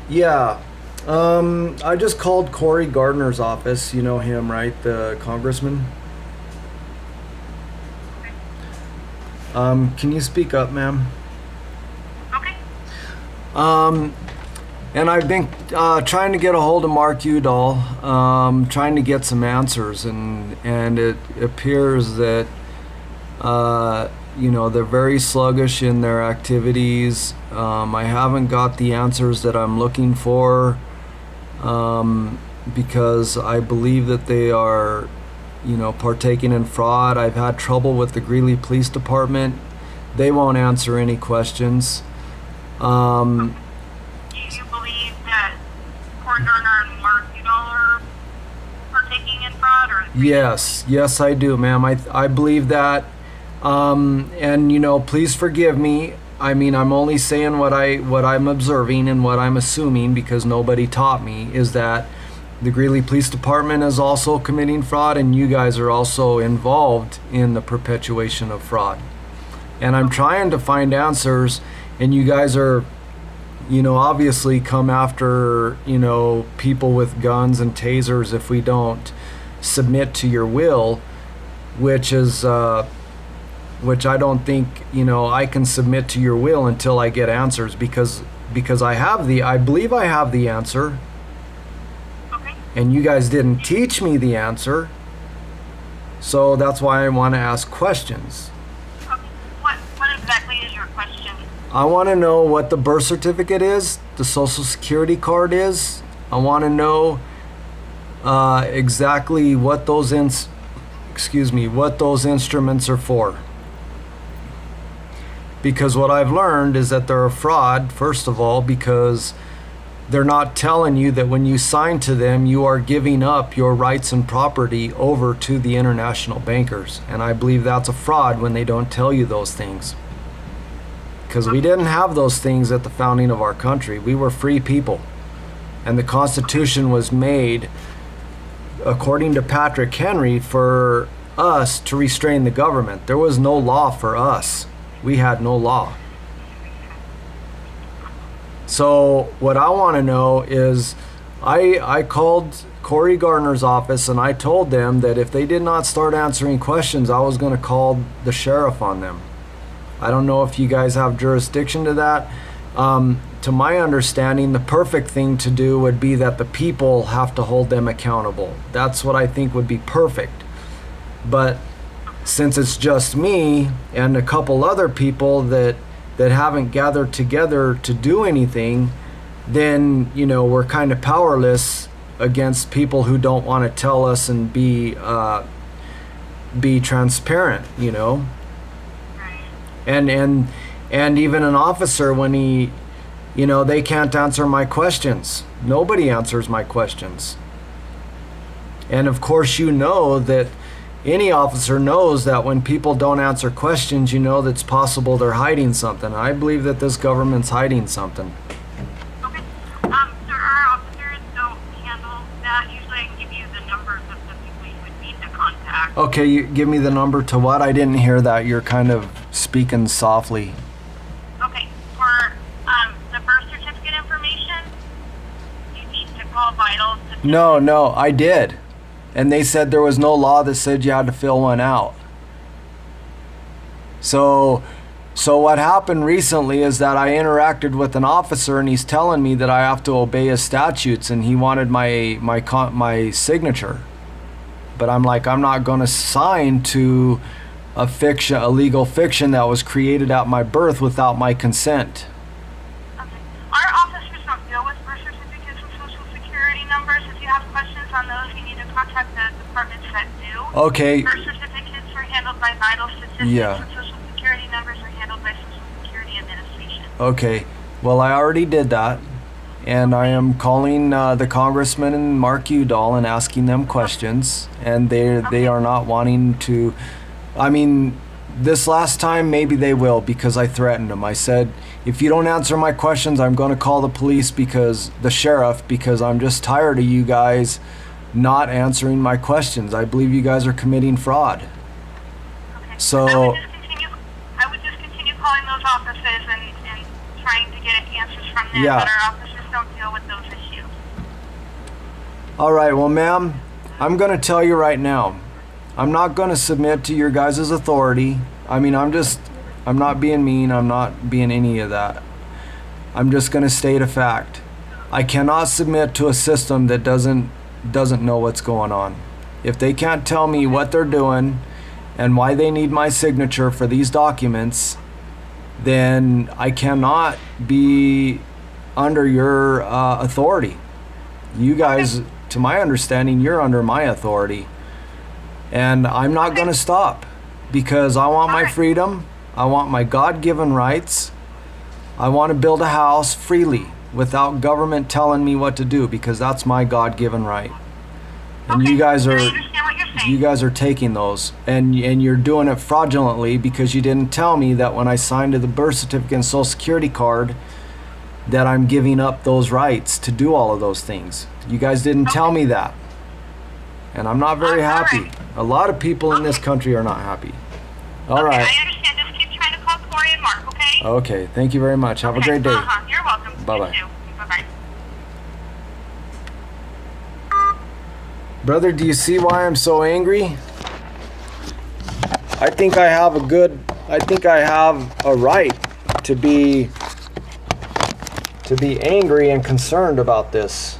Yeah. I just called Cory Gardner's office. You know him, right? The congressman. Okay. Can you speak up, ma'am? Okay. Um, and I've been trying to get a hold of Mark Udall, trying to get some answers, and it appears that they're very sluggish in their activities. I haven't got the answers that I'm looking for, because I believe that they are, partaking in fraud. I've had trouble with the Greeley Police Department. They won't answer any questions. Um, Do you believe that Cory Gardner and Mark Udall are partaking in fraud, or yes, I do, ma'am. I believe that. And please forgive me. I mean, I'm only saying what I'm observing and what I'm assuming because nobody taught me is that the Greeley Police Department is also committing fraud, and you guys are also involved in the perpetuation of fraud. And I'm trying to find answers, and you guys are, obviously come after, people with guns and tasers if we don't submit to your will, which is, which I don't think, I can submit to your will until I get answers because I believe I have the answer, okay? and you guys didn't teach me the answer. So that's why I want to ask questions. Okay. What exactly is your question? I want to know what the birth certificate is, the social security card is. I want to know exactly what those what those instruments are for. Because what I've learned is that they're a fraud, first of all, because they're not telling you that when you sign to them, you are giving up your rights and property over to the international bankers. And I believe that's a fraud when they don't tell you those things. Because we didn't have those things at the founding of our country. We were free people. And the Constitution was made, according to Patrick Henry, for us to restrain the government. There was no law for us. We had no law. So what I want to know is I called Cory Gardner's office and I told them that if they did not start answering questions, I was going to call the sheriff on them. I don't know if you guys have jurisdiction to that. To my understanding, the perfect thing to do would be that the people have to hold them accountable. That's what I think would be perfect. But since it's just me and a couple other people that haven't gathered together to do anything, then we're kind of powerless against people who don't want to tell us and be transparent, Right. and even an officer when he, they can't answer my questions. Nobody answers my questions. And of course, that any officer knows that when people don't answer questions, that's possible they're hiding something. I believe that this government's hiding something. Okay. Sir, our officers don't handle that. Usually I can give you the numbers of the people you would need to contact. Okay, you give me the number to what? I didn't hear that. You're kind of speaking softly. Okay. For the birth certificate information, you need to call Vital. No, I did. And they said there was no law that said you had to fill one out. So what happened recently is that I interacted with an officer and he's telling me that I have to obey his statutes and he wanted my signature. But I'm like, I'm not going to sign to a legal fiction that was created at my birth without my consent. Okay. Our officers don't deal with birth certificates and social security numbers. If you have questions on those, you need to contact the departments that do. Okay. Birth certificates are handled by Vital Statistics, Yeah. and social security numbers are handled by Social Security Administration. Okay. Well, I already did that. And I am calling the congressman and Mark Udall and asking them questions. And they are not wanting to. I mean, this last time maybe they will because I threatened them. I said, if you don't answer my questions, I'm going to call the police the sheriff, because I'm just tired of you guys not answering my questions. I believe you guys are committing fraud. Okay. So I would just continue calling those offices and trying to get answers from them. Yeah. But our officers don't deal with those issues. All right, well, ma'am, I'm going to tell you right now, I'm not going to submit to your guys' authority. I mean, I'm not being mean. I'm not being any of that. I'm just going to state a fact. I cannot submit to a system that doesn't know what's going on. If they can't tell me what they're doing and why they need my signature for these documents, then I cannot be under your authority. You guys, to my understanding, you're under my authority. And I'm not going to stop because I want my freedom. I want my God-given rights. I want to build a house freely without government telling me what to do because that's my God-given right. And Okay, you guys I are understand what you're saying. you guys are taking those and you're doing it fraudulently because you didn't tell me that when I signed to the birth certificate and social security card that I'm giving up those rights to do all of those things. You guys didn't tell me that. And I'm not very happy. Alright. A lot of people in this country are not happy. All Okay, right. I understand. Just keep trying to call Corey and Mark, okay? Okay. Thank you very much. Have a Okay, great day. You're welcome. Bye-bye. You too. Bye-bye. Brother, do you see why I'm so angry? I think I have a right to be angry and concerned about this.